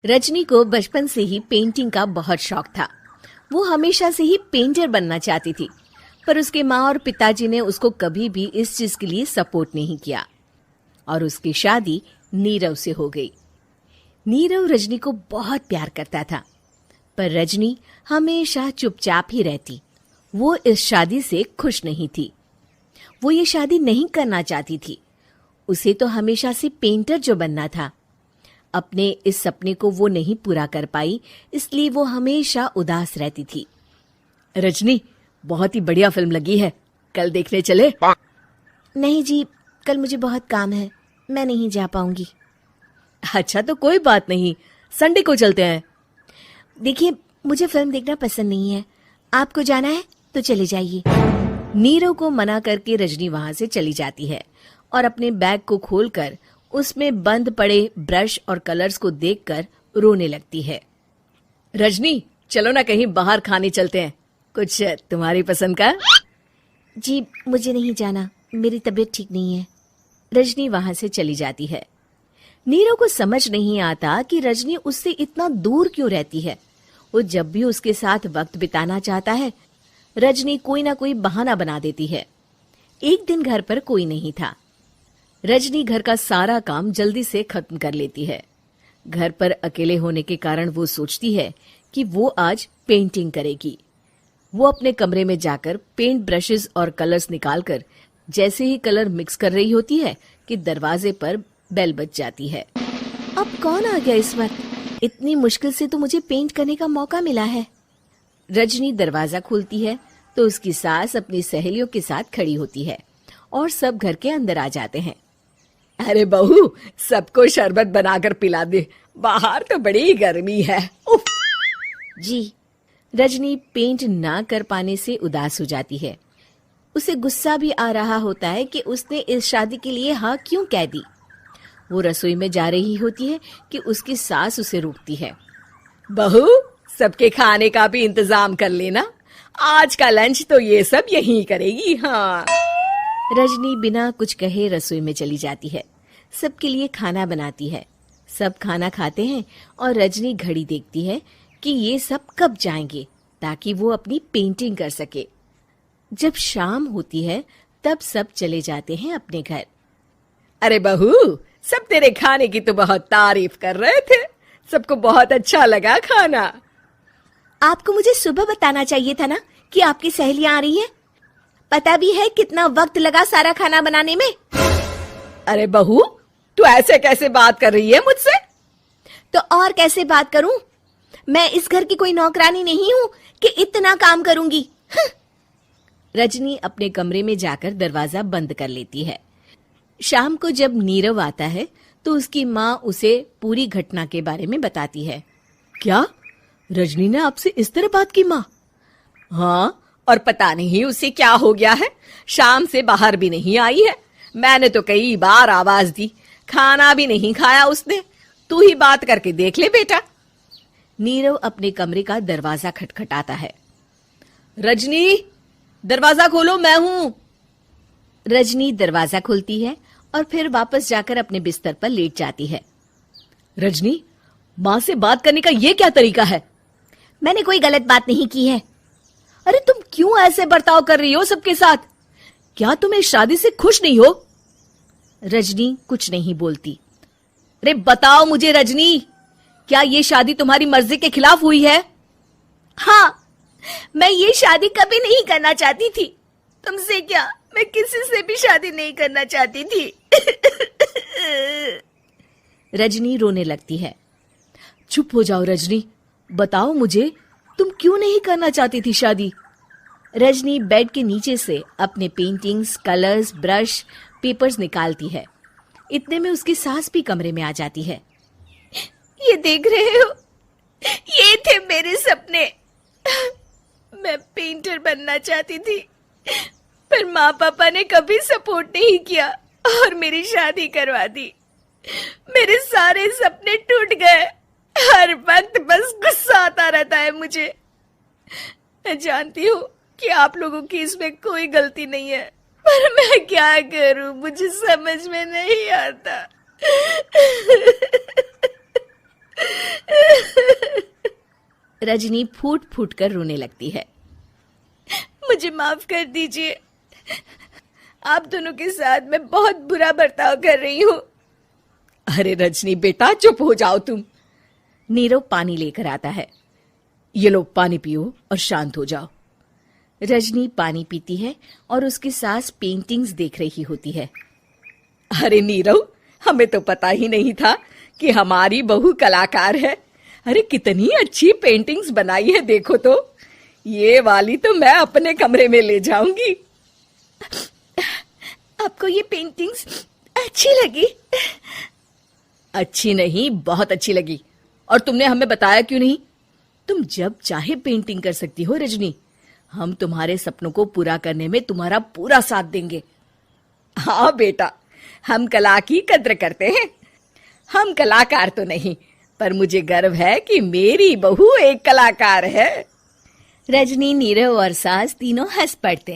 रजनी को बचपन से ही पेंटिंग का बहुत शौक था। वो हमेशा से ही पेंटर बनना चाहती थी, पर उसके माँ और पिताजी ने उसको कभी भी इस चीज के लिए सपोर्ट नहीं किया और उसकी शादी नीरव से हो गई। नीरव रजनी को बहुत प्यार करता था, पर रजनी हमेशा चुपचाप ही रहती। वो इस शादी से खुश नहीं थी। वो ये शादी नहीं करना चाहती थी। उसे तो हमेशा से पेंटर जो बनना था। अपने इस सपने को वो नहीं पूरा कर पाई, इसलिए वो हमेशा उदास रहती थी। रजनी, बहुत ही बढ़िया फिल्म लगी है, कल देखने चले? नहीं जी, कल मुझे बहुत काम है, मैं नहीं जा पाऊंगी। अच्छा तो कोई बात नहीं, संडे को चलते हैं। देखिए, मुझे फिल्म देखना पसंद नहीं है। आपको जाना है तो चले जाइए। नीरव को मना करके रजनी वहां से चली जाती है और अपने बैग को खोलकर उसमें बंद पड़े ब्रश और कलर्स को देखकर रोने लगती है। रजनी, चलो ना कहीं बाहर खाने चलते हैं, कुछ तुम्हारी पसंद का। जी, मुझे नहीं जाना, मेरी तबीयत ठीक नहीं है। रजनी वहां से चली जाती है। नीरव को समझ नहीं आता कि रजनी उससे इतना दूर क्यों रहती है। वो जब भी उसके साथ वक्त बिताना चाहता है, रजनी कोई ना कोई बहाना बना देती है। एक दिन घर पर कोई नहीं था। रजनी घर का सारा काम जल्दी से खत्म कर लेती है। घर पर अकेले होने के कारण वो सोचती है कि वो आज पेंटिंग करेगी। वो अपने कमरे में जाकर पेंट ब्रशेस और कलर्स निकालकर जैसे ही कलर मिक्स कर रही होती है कि दरवाजे पर बेल बज जाती है। अब कौन आ गया इस वक्त? इतनी मुश्किल से तो मुझे पेंट करने का मौका मिला है। रजनी दरवाजा खोलती है तो उसकी सास अपनी सहेलियों के साथ खड़ी होती है और सब घर के अंदर आ जाते हैं। अरे बहू, सबको शरबत बनाकर पिला दे, बाहर तो बड़ी गर्मी है। उफ। जी। रजनी पेंट ना कर पाने से उदास हो जाती है। उसे गुस्सा भी आ रहा होता है कि उसने इस शादी के लिए हाँ क्यों कह दी। वो रसोई में जा रही होती है कि उसकी सास उसे रोकती है। बहू, सबके खाने का भी इंतजाम कर लेना, आज का लंच तो ये सब यहीं करेगी। हाँ। रजनी बिना कुछ कहे रसोई में चली जाती है। सबके लिए खाना बनाती है। सब खाना खाते हैं और रजनी घड़ी देखती है कि ये सब कब जाएंगे ताकि वो अपनी पेंटिंग कर सके। जब शाम होती है तब सब चले जाते हैं अपने घर। अरे बहू, सब तेरे खाने की तो बहुत तारीफ कर रहे थे, सबको बहुत अच्छा लगा खाना। आपको मुझे सुबह बताना चाहिए था ना कि आपकी सहेलियां आ रही हैं। पता भी है कितना वक्त लगा सारा खाना बनाने में। अरे बहू, तू ऐसे कैसे बात कर रही है मुझसे? तो और कैसे बात करूं? मैं इस घर की कोई नौकरानी नहीं हूं कि इतना काम करूंगी। रजनी अपने कमरे में जाकर दरवाजा बंद कर लेती है। शाम को जब नीरव आता है तो उसकी माँ उसे पूरी घटना के बारे में बताती है। क्या रजनी ने आपसे इस तरह बात की माँ? हाँ, और पता नहीं उसे क्या हो गया है, शाम से बाहर भी नहीं आई है। मैंने तो कई बार आवाज दी, खाना भी नहीं खाया उसने। तू ही बात करके देख ले बेटा। नीरव अपने कमरे का दरवाजा खटखटाता है। रजनी, दरवाजा खोलो, मैं हूं। रजनी दरवाजा खोलती है और फिर वापस जाकर अपने बिस्तर पर लेट जाती है। रजनी, माँ से बात करने का ये क्या तरीका है? मैंने कोई गलत बात नहीं की है। अरे तुम क्यों ऐसे बर्ताव कर रही हो सबके साथ? क्या तुम इस शादी से खुश नहीं हो? रजनी कुछ नहीं बोलती। अरे बताओ मुझे रजनी, क्या ये शादी तुम्हारी मर्जी के खिलाफ हुई है? हाँ, मैं ये शादी कभी नहीं करना चाहती थी। तुमसे क्या, मैं किसी से भी शादी नहीं करना चाहती थी। रजनी रोने लगती है। चुप हो जाओ रजनी, बताओ मुझे, तुम क्यों नहीं करना चाहती थी शादी? रजनी बेड के नीचे से अपने पेंटिंग्स, कलर्स, ब्रश, पेपर्स निकालती है। इतने में उसकी सास भी कमरे में आ जाती है। ये देख रहे हो, ये थे मेरे सपने। मैं पेंटर बनना चाहती थी, पर माँ पापा ने कभी सपोर्ट नहीं किया और मेरी शादी करवा दी। मेरे सारे सपने टूट गए। हर वक्त बस गुस्सा आता रहता है मुझे। मैं जानती हूँ कि आप लोगों की इसमें कोई गलती नहीं है, पर मैं क्या करूं, मुझे समझ में नहीं आता। रजनी फूट फूट कर रोने लगती है। मुझे माफ कर दीजिए, आप दोनों के साथ मैं बहुत बुरा बर्ताव कर रही हूँ। अरे रजनी बेटा चुप हो जाओ तुम। नीरव पानी लेकर आता है। ये लो पानी पियो और शांत हो जाओ। रजनी पानी पीती है और उसकी सास पेंटिंग्स देख रही होती है। अरे नीरव, हमें तो पता ही नहीं था कि हमारी बहू कलाकार है। अरे कितनी अच्छी पेंटिंग्स बनाई है, देखो तो। ये वाली तो मैं अपने कमरे में ले जाऊंगी। आपको ये पेंटिंग्स अच्छी लगी? अच्छी नहीं, बहुत अच्छी लगी। और तुमने हमें बताया क्यों नहीं? तुम जब चाहे पेंटिंग कर सकती हो रजनी। हम तुम्हारे सपनों को पूरा करने में तुम्हारा पूरा साथ देंगे। हाँ बेटा, हम कला की कद्र करते हैं। हम कलाकार तो नहीं, पर मुझे गर्व है कि मेरी बहू एक कलाकार है। रजनी, नीरव और सास तीनों हंस पड़ते।